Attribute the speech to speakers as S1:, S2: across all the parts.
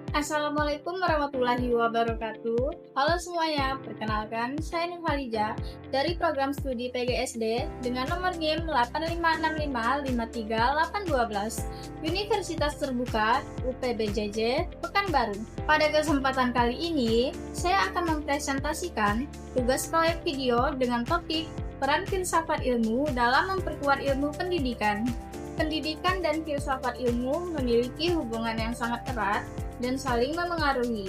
S1: Assalamualaikum warahmatullahi wabarakatuh. Halo semuanya, perkenalkan saya Nurhalija dari program studi PGSD dengan nomor NIM 8565538212 Universitas Terbuka UPBJJ Pekanbaru. Pada kesempatan kali ini, saya akan mempresentasikan tugas proyek video dengan topik peran filsafat ilmu dalam memperkuat ilmu pendidikan. Pendidikan dan filsafat ilmu memiliki hubungan yang sangat erat dan saling memengaruhi.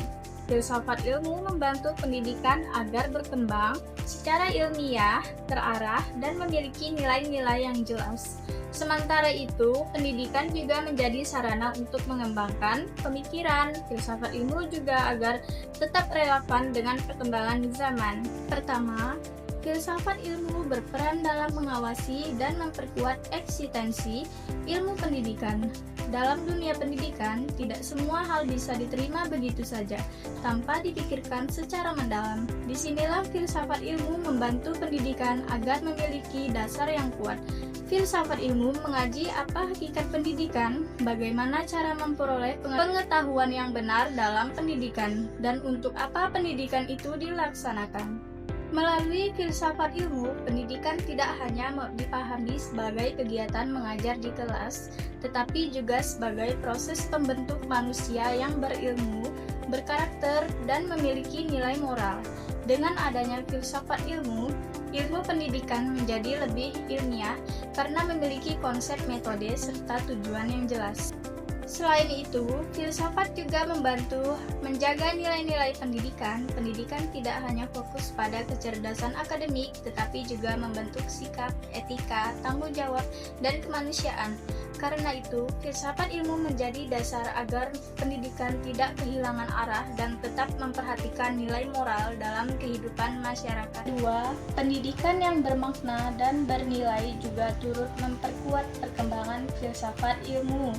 S1: Filsafat ilmu membantu pendidikan agar berkembang secara ilmiah, terarah, dan memiliki nilai-nilai yang jelas. Sementara itu, pendidikan juga menjadi sarana untuk mengembangkan pemikiran. Filsafat ilmu juga agar tetap relevan dengan perkembangan zaman. Pertama, filsafat ilmu berperan dalam mengawasi dan memperkuat eksistensi ilmu pendidikan. Dalam dunia pendidikan, tidak semua hal bisa diterima begitu saja, tanpa dipikirkan secara mendalam. Disinilah filsafat ilmu membantu pendidikan agar memiliki dasar yang kuat. Filsafat ilmu mengaji apa hakikat pendidikan, bagaimana cara memperoleh pengetahuan yang benar dalam pendidikan, dan untuk apa pendidikan itu dilaksanakan. Melalui filsafat ilmu, pendidikan tidak hanya dipahami sebagai kegiatan mengajar di kelas, tetapi juga sebagai proses pembentuk manusia yang berilmu, berkarakter, dan memiliki nilai moral. Dengan adanya filsafat ilmu, ilmu pendidikan menjadi lebih ilmiah karena memiliki konsep metode serta tujuan yang jelas. Selain itu, filsafat juga membantu menjaga nilai-nilai pendidikan. Pendidikan tidak hanya fokus pada kecerdasan akademik, tetapi juga membentuk sikap, etika, tanggung jawab, dan kemanusiaan. Karena itu, filsafat ilmu menjadi dasar agar pendidikan tidak kehilangan arah dan tetap memperhatikan nilai moral dalam kehidupan masyarakat. 2. Pendidikan yang bermakna dan bernilai juga turut memperkuat perkembangan filsafat ilmu.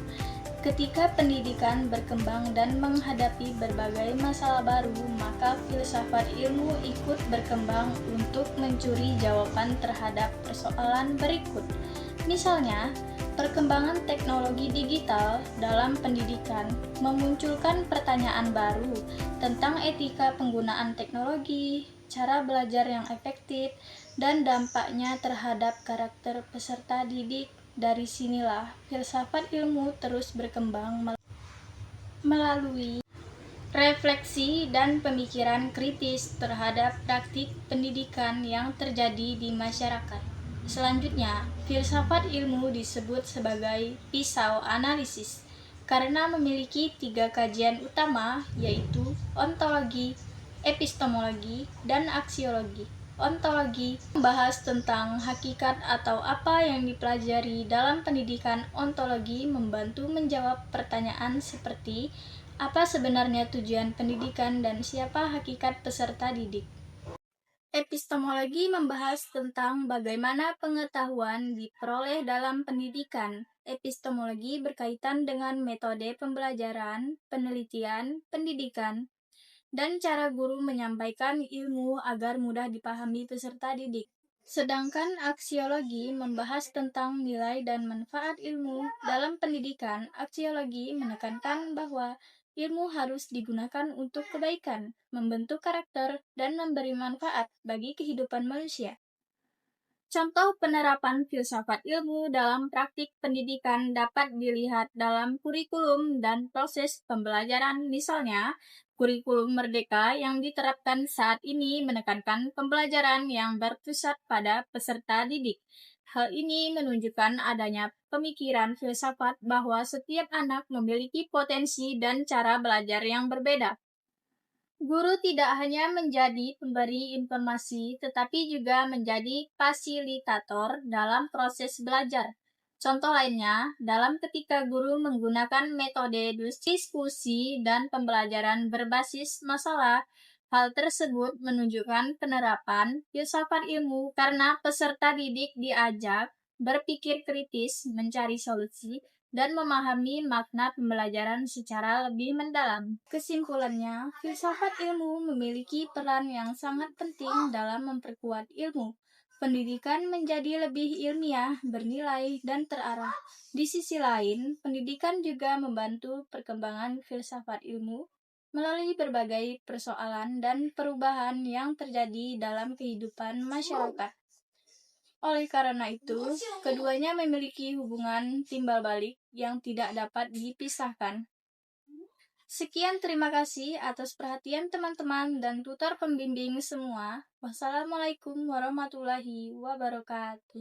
S1: Ketika pendidikan berkembang dan menghadapi berbagai masalah baru, maka filsafat ilmu ikut berkembang untuk mencuri jawaban terhadap persoalan berikut. Misalnya, perkembangan teknologi digital dalam pendidikan memunculkan pertanyaan baru tentang etika penggunaan teknologi, cara belajar yang efektif, dan dampaknya terhadap karakter peserta didik. Dari sinilah filsafat ilmu terus berkembang melalui refleksi dan pemikiran kritis terhadap praktik pendidikan yang terjadi di masyarakat. Selanjutnya, filsafat ilmu disebut sebagai pisau analisis karena memiliki 3 kajian utama, yaitu ontologi, epistemologi, dan aksiologi. Ontologi membahas tentang hakikat atau apa yang dipelajari dalam pendidikan. Ontologi membantu menjawab pertanyaan seperti apa sebenarnya tujuan pendidikan dan siapa hakikat peserta didik. Epistemologi membahas tentang bagaimana pengetahuan diperoleh dalam pendidikan. Epistemologi berkaitan dengan metode pembelajaran, penelitian, pendidikan, dan cara guru menyampaikan ilmu agar mudah dipahami peserta didik. Sedangkan aksiologi membahas tentang nilai dan manfaat ilmu dalam pendidikan. Aksiologi menekankan bahwa ilmu harus digunakan untuk kebaikan, membentuk karakter, dan memberi manfaat bagi kehidupan manusia. Contoh penerapan filsafat ilmu dalam praktik pendidikan dapat dilihat dalam kurikulum dan proses pembelajaran. Misalnya, kurikulum merdeka yang diterapkan saat ini menekankan pembelajaran yang berpusat pada peserta didik. Hal ini menunjukkan adanya pemikiran filsafat bahwa setiap anak memiliki potensi dan cara belajar yang berbeda. Guru tidak hanya menjadi pemberi informasi, tetapi juga menjadi fasilitator dalam proses belajar. Contoh lainnya, dalam ketika guru menggunakan metode diskusi dan pembelajaran berbasis masalah, hal tersebut menunjukkan penerapan filsafat ilmu karena peserta didik diajak berpikir kritis, mencari solusi, dan memahami makna pembelajaran secara lebih mendalam. Kesimpulannya, filsafat ilmu memiliki peran yang sangat penting dalam memperkuat ilmu pendidikan menjadi lebih ilmiah, bernilai, dan terarah. Di sisi lain, pendidikan juga membantu perkembangan filsafat ilmu melalui berbagai persoalan dan perubahan yang terjadi dalam kehidupan masyarakat. Oleh karena itu, keduanya memiliki hubungan timbal balik yang tidak dapat dipisahkan. Sekian, terima kasih atas perhatian teman-teman dan tutor pembimbing semua. Wassalamualaikum warahmatullahi wabarakatuh.